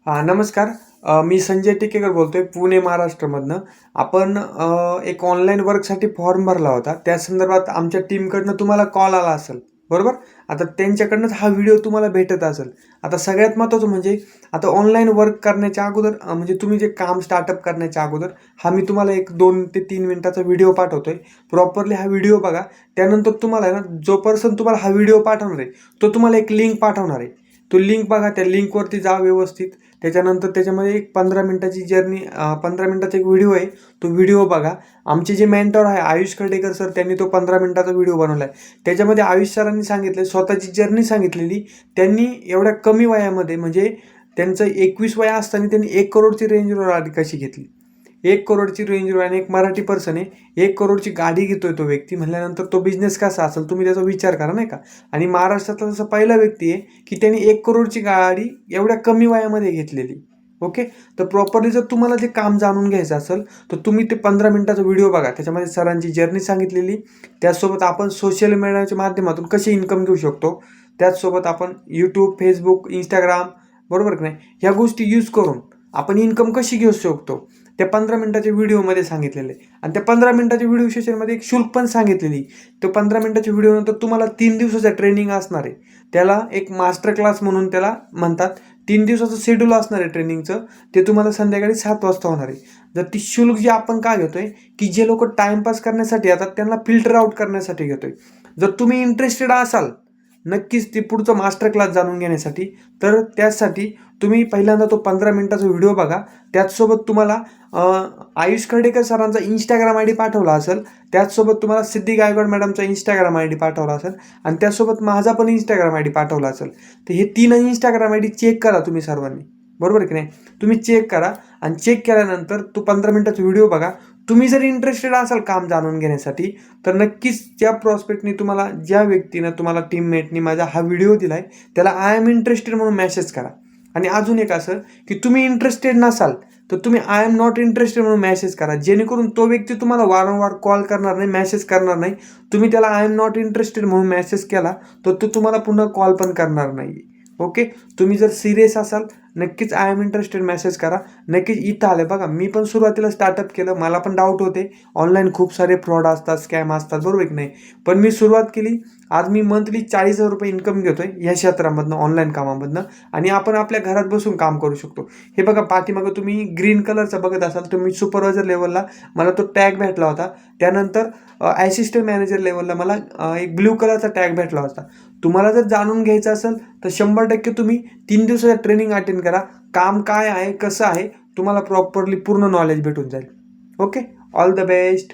नमस्कार. मी संजय टिकेकर बोलतोय पुणे महाराष्ट्रामधनं. आपण एक ऑनलाईन वर्कसाठी फॉर्म भरला होता. त्या संदर्भात आमच्या टीमकडनं तुम्हाला कॉल आला असेल, बरोबर? आता त्यांच्याकडनंच हा व्हिडिओ तुम्हाला भेटत असेल. आता सगळ्यात महत्त्वाचं म्हणजे आता ऑनलाईन वर्क करण्याच्या अगोदर म्हणजे तुम्ही जे काम स्टार्टअप करण्याच्या अगोदर हा मी तुम्हाला एक 2 ते 3 मिनिटाचा व्हिडिओ पाठवतोय. प्रॉपरली हा व्हिडिओ बघा. त्यानंतर तुम्हाला आहे ना, जो पर्सन तुम्हाला हा व्हिडिओ पाठवणार आहे, तो तुम्हाला एक लिंक पाठवणार आहे. तो लिंक बघा, त्या लिंकवरती जा व्यवस्थित. त्याच्यानंतर त्याच्यामध्ये एक 15 मिनिटाची जर्नी 15 मिनिटाचा एक व्हिडिओ आहे. तो व्हिडिओ बघा. आमचे जे मेंटॉर आहे आयुष खर्डेकर सर, त्यांनी तो 15 मिनिटाचा व्हिडिओ बनवला आहे. त्याच्यामध्ये आयुष सरांनी सांगितलं, स्वतःची जर्नी सांगितलेली. त्यांनी एवढ्या कमी वयामध्ये म्हणजे त्यांचं 21 वय असताना त्यांनी 1 करोडची रेंज रोवर आधी कशी घेतली. 1 करोडची रेंज रोवर आणि एक मराठी पर्सन आहे. 1 करोडची गाडी घेतोय तो व्यक्ती म्हटल्यानंतर तो बिझनेस कसा असेल तुम्ही त्याचा विचार करा, नाही का? आणि महाराष्ट्रातला तसा पहिला व्यक्ती आहे की त्यांनी 1 करोडची गाडी एवढ्या कमी वयामध्ये घेतलेली. ओके. तर प्रॉपरली जर तुम्हाला ते काम जाणून घ्यायचं असेल तर तुम्ही ते 15 मिनिटाचा व्हिडिओ बघा. त्याच्यामध्ये सरांची जर्नी सांगितलेली. त्याचसोबत आपण सोशल मीडियाच्या माध्यमातून कसे इन्कम घेऊ शकतो. त्याचसोबत आपण यूट्यूब, फेसबुक, इंस्टाग्राम, बरोबर की नाही, ह्या गोष्टी यूज करून आपण इन्कम कशी घेऊ शकतो त्या 15 मिनिटाच्या व्हिडिओमध्ये सांगितलेलं आहे. आणि त्या 15 मिनिटाच्या व्हिडिओ सेशनमध्ये एक शुल्क पण सांगितलेली. तो 15 मिनिटाच्या व्हिडिओनंतर तुम्हाला 3 दिवसाचा ट्रेनिंग असणार आहे. त्याला एक मास्टर क्लास म्हणून त्याला म्हणतात. 3 दिवसाचं शेड्यूल असणार आहे ट्रेनिंगचं. ते तुम्हाला संध्याकाळी 7 वाजता होणार आहे. जर ती शुल्क जी आपण का घेतोय की जे लोक टाइमपास करण्यासाठी येतात त्यांना फिल्टर आउट करण्यासाठी घेतोय. जर तुम्ही इंटरेस्टेड असाल नक्कीच ते पुढचं मास्टर क्लास जाणून घेण्यासाठी, तर त्यासाठी तुम्ही पहिल्यांदा तो 15 मिनिटाचा व्हिडिओ बघा. त्याचसोबत तुम्हाला आयुष खर्डेकर सरांचा इंस्टाग्राम आय डी पाठवला असेल. त्याचसोबत तुम्हाला सिद्धी गायकवाड मॅडमचा इंस्टाग्राम आय डी पाठवला असेल आणि त्याचसोबत माझा पण इंस्टाग्राम आय डी पाठवला असेल. तर हे 3 इंस्टाग्राम आय डी चेक करा तुम्ही सर्वांनी, बरोबर की नाही? तुम्ही चेक करा आणि चेक केल्यानंतर तो 15 मिनिटाचा व्हिडिओ बघा. तुम्ही जर इंटरेस्टेड असाल काम जाणून घेण्यासाठी तर नक्कीच ज्या प्रॉस्पेक्टनी तुम्हाला, ज्या व्यक्तीनं तुम्हाला टीममेटनी माझा हा व्हिडिओ दिला आहे त्याला आय एम इंटरेस्टेड म्हणून मेसेज करा. आणि अजून एक असं की तुम्ही इंटरेस्टेड नसाल तर तुम्ही आय एम नॉट इंटरेस्टेड म्हणून मेसेज करा. जेणेकरून तो व्यक्ती तुम्हाला वारंवार कॉल करणार नाही, मेसेज करणार नाही. तुम्ही त्याला आय एम नॉट इंटरेस्टेड म्हणून मेसेज केला तर तो तुम्हाला पुन्हा कॉल पण करणार नाही. ओके. तुम्ही जर सिरियस असाल नक्कीच आय एम इंटरेस्टेड मेसेज करा. नक्कीच इथं आले बघा. मी पण सुरुवातीला स्टार्टअप केलं, मला पण डाऊट होते. ऑनलाईन खूप सारे फ्रॉड असतात, स्कॅम असतात, बरोबर की नाही? पण मी सुरुवात केली. आज मी मंथली 40,000 रुपये इन्कम घेतोय या क्षेत्रामधनं, ऑनलाईन कामामधनं. आणि आपण आपल्या घरात बसून काम करू शकतो. हे बघा पाठीमागं तुम्ही ग्रीन कलरचा बघत असाल, तुम्ही सुपरवायझर लेवलला मला तो टॅग भेटला होता. त्यानंतर असिस्टंट मॅनेजर लेवलला मला एक ब्ल्यू कलरचा टॅग भेटला होता. तुम्हाला जर जाणून घ्यायचं असेल तर 100% तुम्ही 3 दिवसाचा ट्रेनिंग अटेंड करा. काम काय आहे, कसं आहे, तुम्हाला प्रॉपरली पूर्ण नॉलेज भेटून जाईल. ओके. All the best.